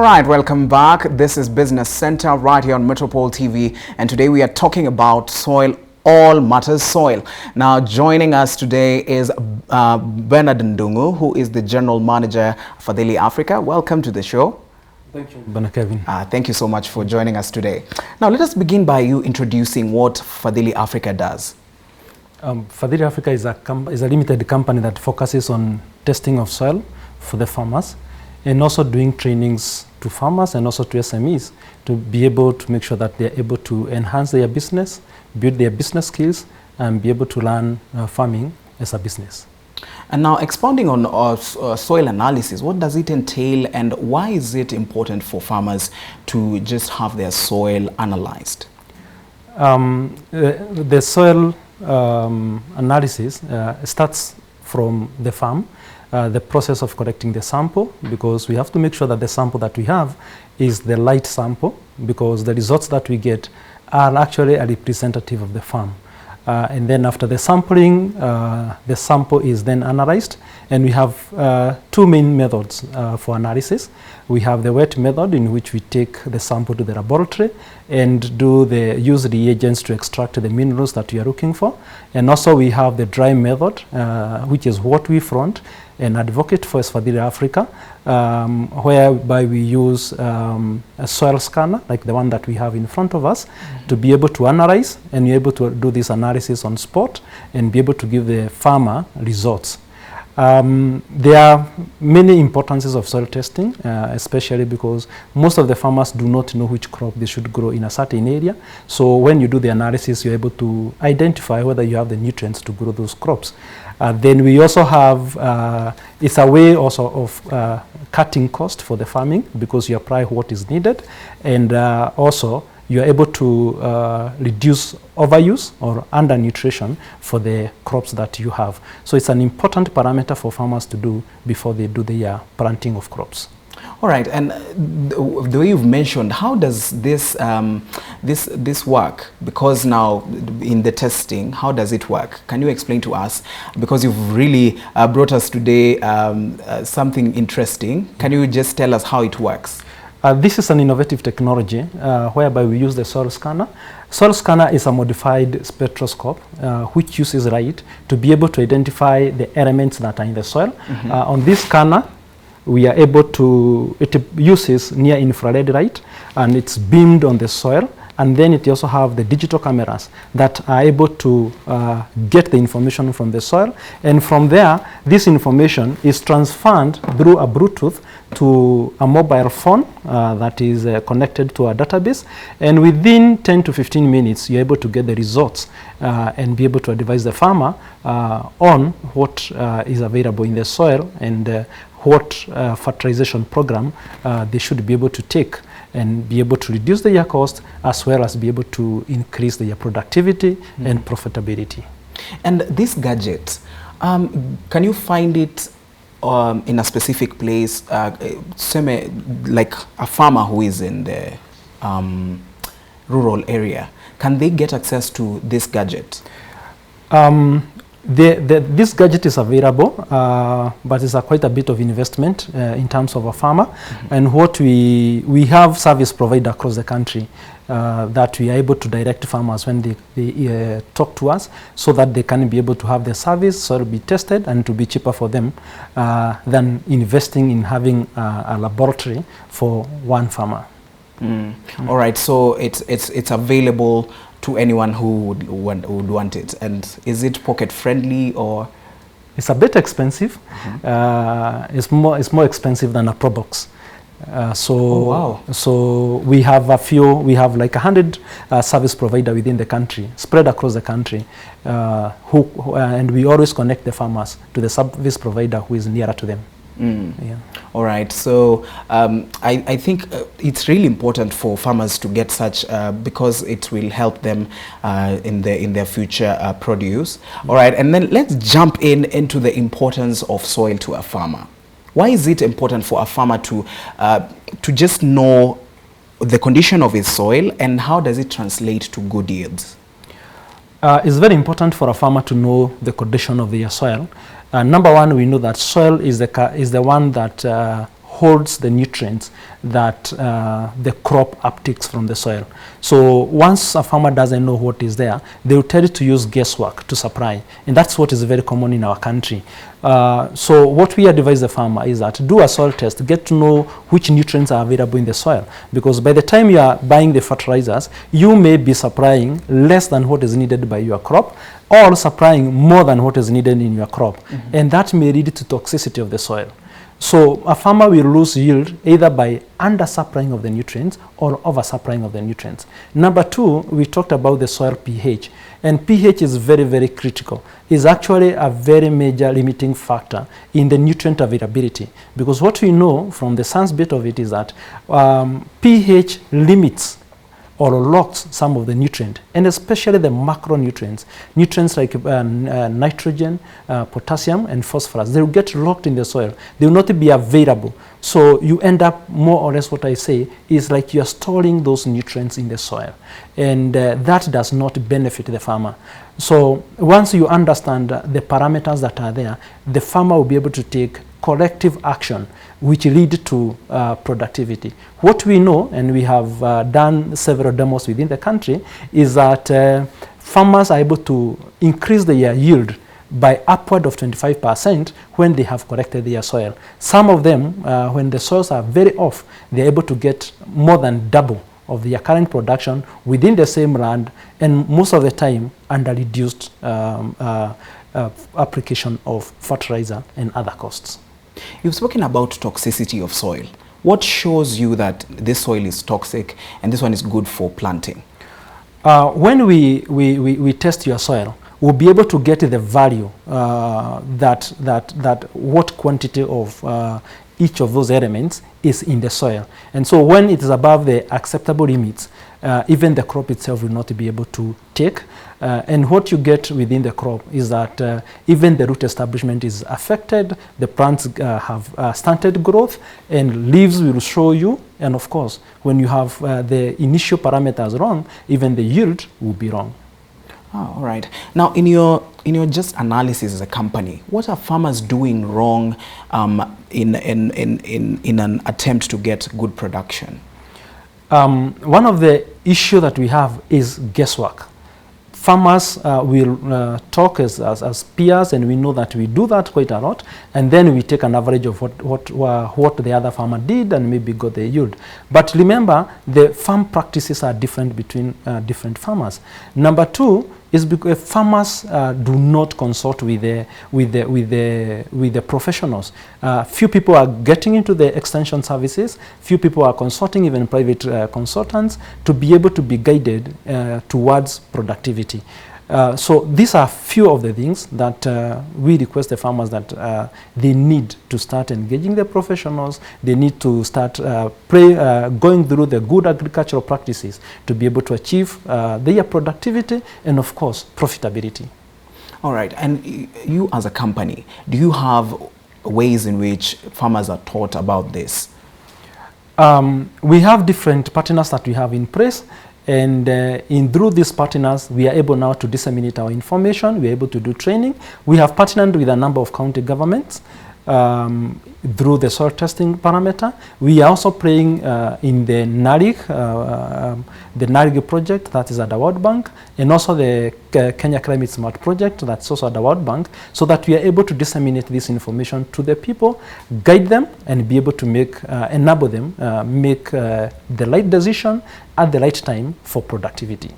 All right, welcome back. This is Business Center right here on Metropole TV, and today we are talking about soil, all matters soil. Now, joining us today is Bernard Ndungu, who is the General Manager for Fadhili Africa. Welcome to the show. Thank you, Bwana Kevin. Thank you so much for joining us today. Now, let us begin by you introducing what Fadhili Africa does. Fadhili Africa is a limited company that focuses on testing of soil for the farmers, and also doing trainings to farmers and also to SMEs to be able to make sure that they're able to enhance their business, build their business skills, and be able to learn farming as a business. And now, expounding on soil analysis, what does it entail, and why is it important for farmers to just have their soil analyzed? The soil analysis starts from the farm. The process of collecting the sample, because we have to make sure that the sample that we have is the light sample, because the results that we get are actually a representative of the farm. And then after the sampling, the sample is then analyzed, and we have two main methods for analysis. We have the wet method, in which we take the sample to the laboratory and use reagents to extract the minerals that we are looking for. And also we have the dry method, which is what we front and advocate for as Fadhili Africa, whereby we use a soil scanner like the one that we have in front of us, to be able to analyze and be able to do this analysis on spot and be able to give the farmer results. There are many importances of soil testing, especially because most of the farmers do not know which crop they should grow in a certain area. So when you do the analysis, you're able to identify whether you have the nutrients to grow those crops. Then we also have, it's a way also of cutting cost for the farming, because you apply what is needed, and also you are able to reduce overuse or undernutrition for the crops that you have. So it's an important parameter for farmers to do before they do their planting of crops. All right, and the way you've mentioned, how does this this work? Because now in the testing, how does it work? Can you explain to us? Because you've really brought us today something interesting. Can you just tell us how it works? This is an innovative technology whereby we use the soil scanner. Soil scanner is a modified spectroscope which uses light to be able to identify the elements that are in the soil. On this scanner, we are able to, it uses near infrared light, and it's beamed on the soil. And then it also have the digital cameras that are able to get the information from the soil. And from there, this information is transferred through a Bluetooth to a mobile phone that is connected to a database. And within 10 to 15 minutes, you're able to get the results and be able to advise the farmer on what is available in the soil and what fertilization program they should be able to take, and be able to reduce their cost, as well as be able to increase their productivity and profitability. And this gadget, can you find it in a specific place, like a farmer who is in the rural area? Can they get access to this gadget? This gadget is available, but it's quite a bit of investment in terms of a farmer. And what we have service provider across the country that we are able to direct farmers when they talk to us, so that they can be able to have the service, so it'll be tested, and to be cheaper for them than investing in having a laboratory for one farmer. All right, so it's available to anyone who would want it. And is it pocket friendly, or? It's a bit expensive. It's more expensive than a Pro Box. So we have like 100 service provider within the country, spread across the country, and we always connect the farmers to the service provider who is nearer to them. Yeah. All right, so I think it's really important for farmers to get such because it will help them in their future produce. All right, and then let's jump into the importance of soil to a farmer. Why is it important for a farmer to just know the condition of his soil, and how does it translate to good yields? It's very important for a farmer to know the condition of their soil. Number one, we know that soil is the one that holds the nutrients that the crop uptakes from the soil. So once a farmer doesn't know what is there, they will tend to use guesswork to supply, and that's what is very common in our country. So what we advise the farmer is that do a soil test, get to know which nutrients are available in the soil, because by the time you are buying the fertilizers, you may be supplying less than what is needed by your crop, or supplying more than what is needed in your crop, and that may lead to toxicity of the soil. So a farmer will lose yield either by under-supplying of the nutrients or over-supplying of the nutrients. Number two, we talked about the soil pH, and pH is very, very critical. It's actually a very major limiting factor in the nutrient availability, because what we know from the science bit of it is that pH limits or locks some of the nutrient, and especially the macronutrients, nutrients like nitrogen, potassium, and phosphorus. They will get locked in the soil. They will not be available. So you end up, more or less what I say, is like you are storing those nutrients in the soil, and that does not benefit the farmer. So once you understand the parameters that are there, the farmer will be able to take corrective action which lead to productivity. What we know, and we have done several demos within the country, is that farmers are able to increase their yield by upward of 25% when they have corrected their soil. Some of them, when the soils are very off, they're able to get more than double of their current production within the same land, and most of the time under reduced application of fertilizer and other costs. You've spoken about toxicity of soil. What shows you that this soil is toxic and this one is good for planting? When we test your soil, we'll be able to get the value that what quantity of each of those elements is in the soil. And so when it is above the acceptable limits, even the crop itself will not be able to take. And what you get within the crop is that even the root establishment is affected, the plants have stunted growth, and leaves will show you. And of course, when you have the initial parameters wrong, even the yield will be wrong. Oh, all right. Now, in your just analysis as a company, what are farmers doing wrong in an attempt to get good production? One of the issues that we have is guesswork. Farmers will talk as peers, and we know that we do that quite a lot, and then we take an average of what the other farmer did and maybe got the yield. But remember, the farm practices are different between different farmers. Number two is because farmers do not consult with the professionals. Few people are getting into the extension services. Few people are consulting even private consultants to be able to be guided towards productivity. So these are few of the things that we request the farmers that they need to start engaging the professionals. They need to start going through the good agricultural practices to be able to achieve their productivity and, of course, profitability. All right. And you as a company, do you have ways in which farmers are taught about this? We have different partners that we have in place. And through these partners, we are able now to disseminate our information. We are able to do training. We have partnered with a number of county governments through the soil testing parameter. We are also playing in the NARIG project that is at the World Bank, and also the Kenya Climate Smart project that's also at the World Bank, so that we are able to disseminate this information to the people, guide them, and be able to enable them make the right decision at the right time for productivity.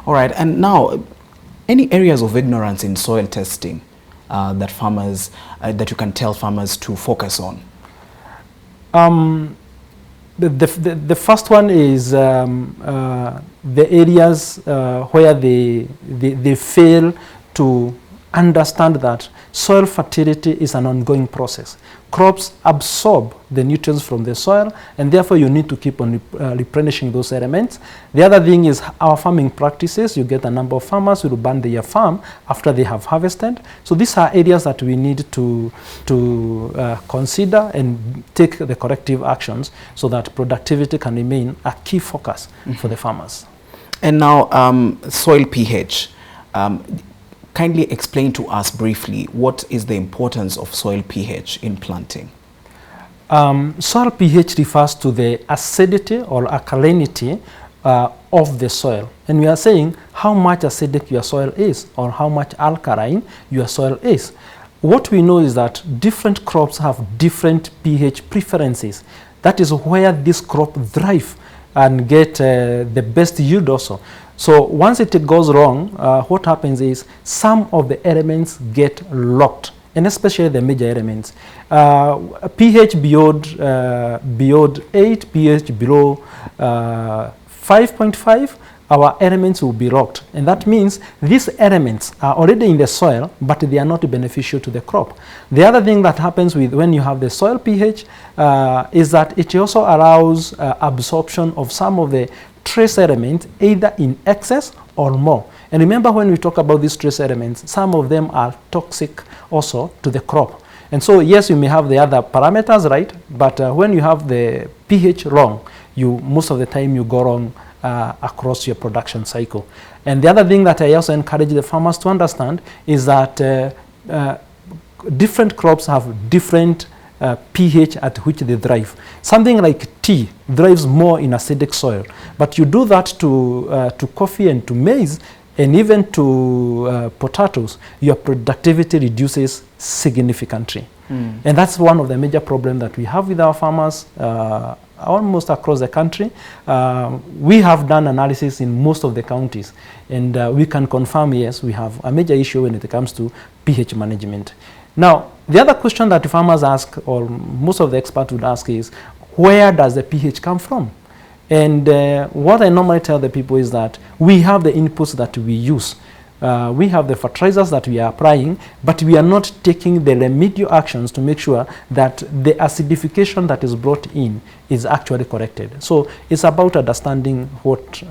All right, and now, any areas of ignorance in soil testing that farmers, that you can tell farmers to focus on? The first one is the areas where they fail to understand that soil fertility is an ongoing process. Crops absorb the nutrients from the soil, and therefore you need to keep on replenishing those elements. The other thing is our farming practices. You get a number of farmers who will burn their farm after they have harvested. So these are areas that we need to consider and take the corrective actions so that productivity can remain a key focus for the farmers. And now soil pH. Kindly explain to us briefly what is the importance of soil pH in planting. Soil pH refers to the acidity or alkalinity of the soil. And we are saying how much acidic your soil is or how much alkaline your soil is. What we know is that different crops have different pH preferences. That is where this crop thrive and get the best yield also. So once it goes wrong, what happens is some of the elements get locked, and especially the major elements. pH beyond 8, pH below 5.5, our elements will be locked. And that means these elements are already in the soil, but they are not beneficial to the crop. The other thing that happens with when you have the soil pH is that it also allows absorption of some of the trace elements, either in excess or more. And remember, when we talk about these trace elements, some of them are toxic also to the crop. And so yes, you may have the other parameters, right? But when you have the pH wrong, most of the time you go wrong across your production cycle. And the other thing that I also encourage the farmers to understand is that different crops have different pH at which they thrive. Something like tea thrives more in acidic soil, but you do that to coffee and to maize and even to potatoes, your productivity reduces significantly. And that's one of the major problems that we have with our farmers almost across the country. We have done analysis in most of the counties, and we can confirm, yes, we have a major issue when it comes to pH management. Now, the other question that farmers ask, or most of the experts would ask, is where does the pH come from? And what I normally tell the people is that we have the inputs that we use. We have the fertilizers that we are applying, but we are not taking the remedial actions to make sure that the acidification that is brought in is actually corrected. So it's about understanding what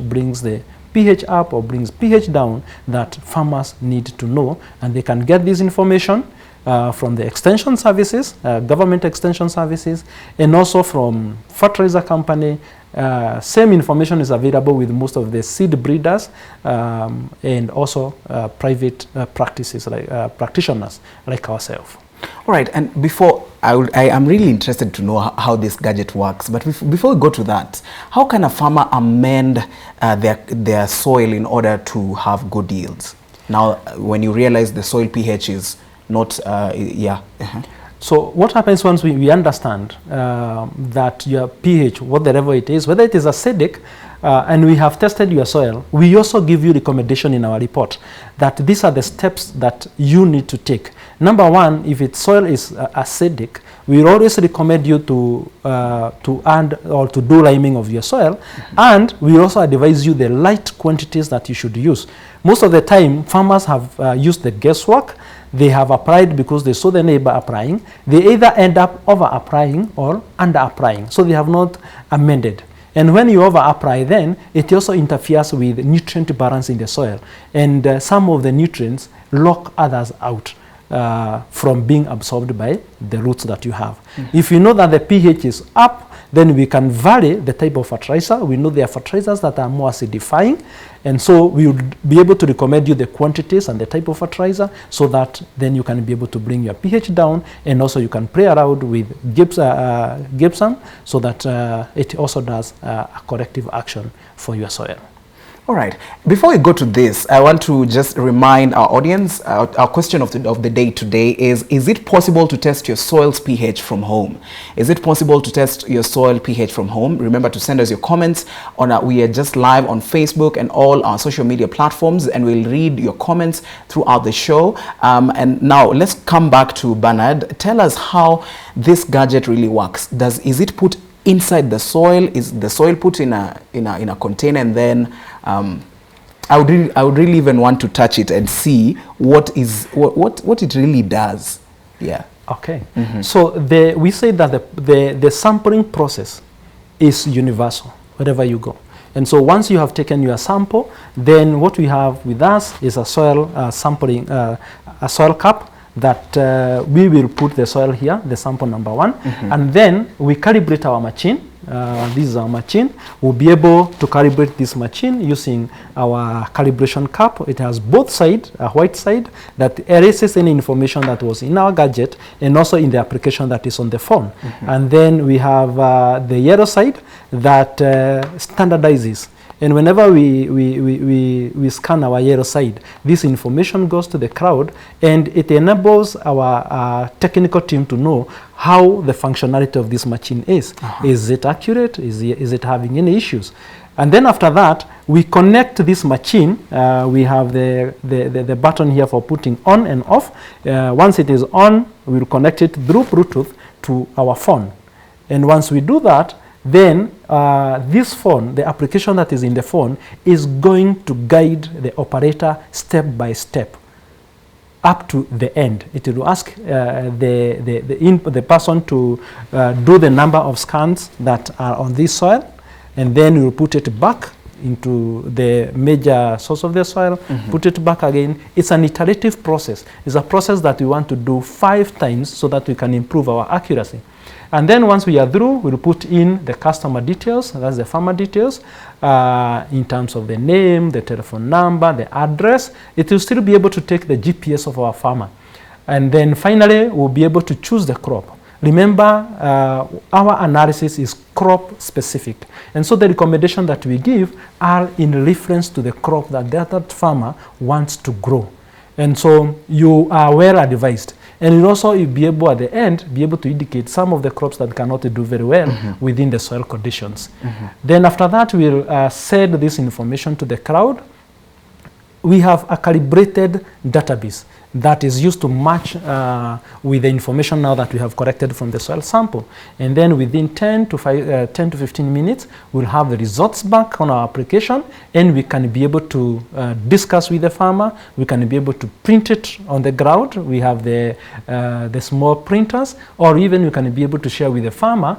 brings the pH up or brings pH down that farmers need to know, and they can get this information from the extension services, government extension services, and also from fertilizer company. Same information is available with most of the seed breeders and also private practices like practitioners like ourselves. All right, and before I am really interested to know how this gadget works, but before we go to that, how can a farmer amend their soil in order to have good yields? Now, when you realize the soil pH is not, So what happens once we understand that your pH, whatever it is, whether it is acidic, and we have tested your soil, we also give you recommendation in our report that these are the steps that you need to take. Number one, if its soil is acidic, we always recommend you to add or to do liming of your soil, and we also advise you the light quantities that you should use. Most of the time, farmers have used the guesswork. They have applied because they saw the neighbor applying. They either end up over applying or under applying, so they have not amended. And when you over apply, then it also interferes with nutrient balance in the soil, and some of the nutrients lock others out from being absorbed by the roots that you have. If you know that the pH is up, then we can vary the type of fertilizer. We know there are fertilizers that are more acidifying, and so we would be able to recommend you the quantities and the type of fertilizer, so that then you can be able to bring your pH down, and also you can play around with gypsum so that it also does a corrective action for your soil. All right. Before we go to this, I want to just remind our audience, our question of the day today is it possible to test your soil's pH from home? Is it possible to test your soil pH from home? Remember to send us your comments. We are just live on Facebook and all our social media platforms, and we'll read your comments throughout the show. And now let's come back to Bernard. Tell us how this gadget really works. Is it put inside the soil? Is the soil put in a container, and then I would really even want to touch it and see what it really does. Yeah. Okay. So we say that the sampling process is universal wherever you go. And so once you have taken your sample, then what we have with us is a soil sampling, a soil cup that we will put the soil here, the sample number 1, and then we calibrate our machine. This is our machine. We'll be able to calibrate this machine using our calibration cap. It has both sides, a white side that erases any information that was in our gadget and also in the application that is on the phone. And then we have the yellow side that standardizes. And whenever we scan our yellow side, this information goes to the cloud, and it enables our technical team to know how the functionality of this machine is. Is it accurate? Is it having any issues? And then after that, we connect this machine. We have the button here for putting on and off. Once it is on, we'll connect it through Bluetooth to our phone. And once we do that, then this phone, the application that is in the phone, is going to guide the operator step by step up to the end. It will ask the person to do the number of scans that are on this soil, and then we will put it back into the major source of the soil, put it back again. It's an iterative process. It's a process that we want to do 5 times so that we can improve our accuracy. And then once we are through, we'll put in the customer details, that's the farmer details, in terms of the name, the telephone number, the address. It will still be able to take the GPS of our farmer. And then finally, we'll be able to choose the crop. Remember, our analysis is crop specific. And so the recommendation that we give are in reference to the crop that that farmer wants to grow. And so you are well advised. And you'll also be able at the end, be able to indicate some of the crops that cannot do very well within the soil conditions. Then after that, we'll send this information to the cloud. We have a calibrated database that is used to match with the information now that we have collected from the soil sample. And then within 10 to 15 minutes, we'll have the results back on our application, and we can be able to discuss with the farmer. We can be able to print it on the ground. We have the small printers, or even we can be able to share with the farmer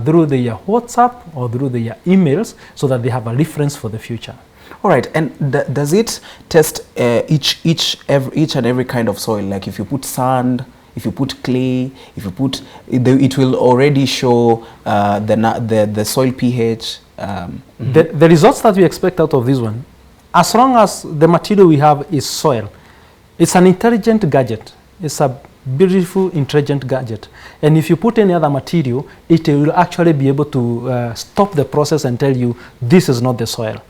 through their WhatsApp or through their emails, so that they have a reference for the future. All right, and does it test each and every kind of soil? Like if you put sand, if you put clay, if you put, it will already show the soil pH. The results that we expect out of this one, as long as the material we have is soil, it's an intelligent gadget. It's a beautiful, intelligent gadget. And if you put any other material, it will actually be able to stop the process and tell you this is not the soil,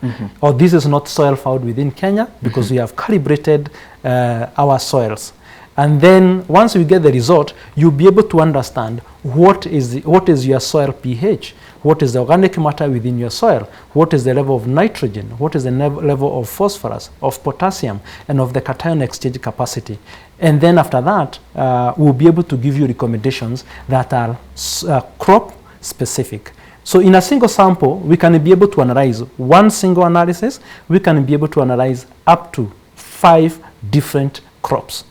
or this is not soil found within Kenya, because we have calibrated our soils. And then once you get the result, you'll be able to understand what is your soil pH, what is the organic matter within your soil, what is the level of nitrogen, what is the level of phosphorus, of potassium, and of the cation exchange capacity. And then after that, we'll be able to give you recommendations that are crop specific. So in a single sample, we can be able to analyze one single analysis. We can be able to analyze up to 5 different crops.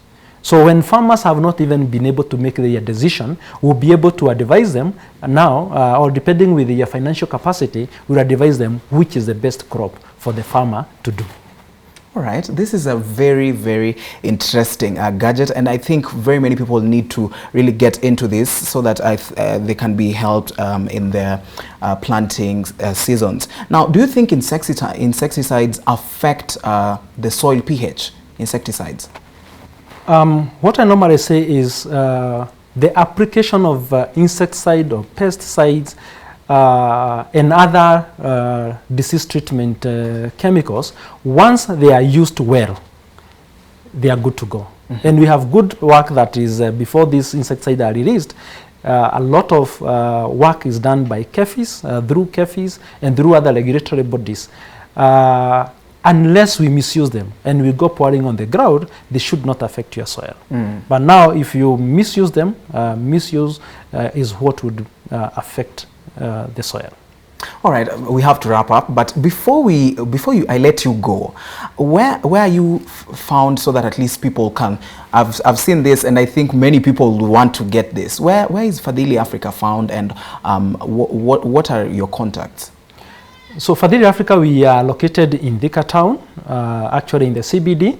So when farmers have not even been able to make their decision, we'll be able to advise them now, or depending with their financial capacity, we'll advise them which is the best crop for the farmer to do. All right, this is a very, very interesting gadget, and I think very many people need to really get into this so that they can be helped in their planting seasons. Now, do you think insecticides affect the soil pH, insecticides? What I normally say is the application of insecticide or pesticides and other disease treatment chemicals, once they are used well, they are good to go. And we have good work that is before these insecticides are released. A lot of work is done by KEFIs, through KEFIs and through other regulatory bodies. Unless we misuse them and we go pouring on the ground, they should not affect your soil. But now if you misuse them, misuse is what would affect the soil. All right, we have to wrap up, but before I let you go, where are you found, so that at least people can, I've seen this and I think many people want to get this. Where is Fadhili Africa found, and what are your contacts? So Fadhili Africa, we are located in Thika Town, actually in the CBD.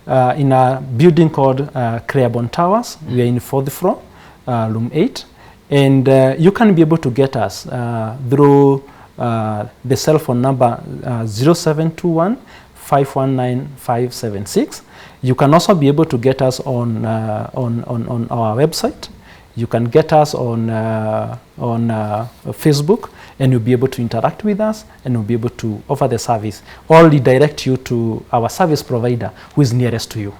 in a building called Creabon Towers. We are in 4th floor, room 8. And you can be able to get us through the cell phone number 0721 519 576. You can also be able to get us on our website. You can get us on Facebook, and you'll be able to interact with us, and we'll be able to offer the service or redirect you to our service provider who is nearest to you.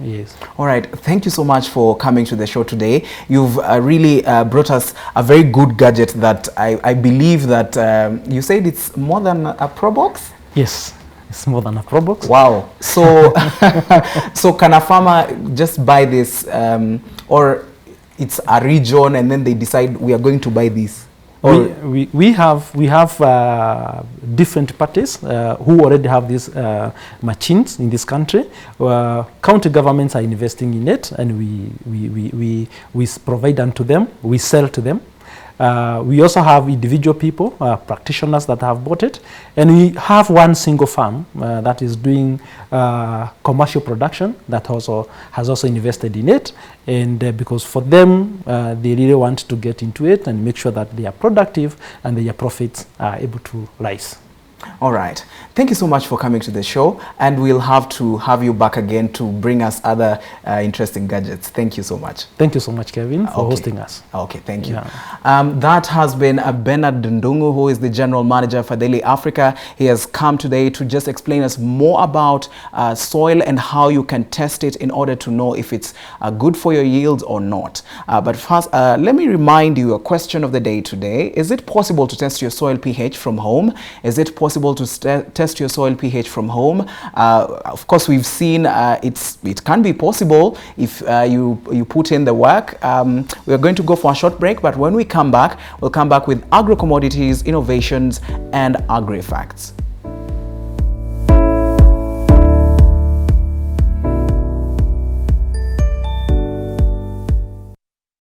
Yes. All right. Thank you so much for coming to the show today. You've really brought us a very good gadget that I believe that you said it's more than a Pro Box? Yes. It's more than a Pro Box. Wow. So, so can a farmer just buy this, or it's a region and then they decide we are going to buy this? We have different parties who already have these machines in this country. County governments are investing in it, and we provide them to them. We sell to them. We also have individual people, practitioners that have bought it, and we have one single farm that is doing commercial production that has also invested in it, and because for them they really want to get into it and make sure that they are productive and their profits are able to rise. All right. Thank you so much for coming to the show, and we'll have to have you back again to bring us other interesting gadgets. Thank you so much. Thank you so much, Kevin, for hosting us. Okay, thank you. Yeah. That has been Bernard Ndungu, who is the General Manager for Daily Africa. He has come today to just explain us more about soil and how you can test it in order to know if it's good for your yields or not. But first, let me remind you a question of the day today. Is it possible to test your soil pH from home? Is it possible to test your soil pH from home? Of course, we've seen it can be possible if you put in the work. We are going to go for a short break, but when we come back, we'll come back with agro commodities, innovations, and agri facts.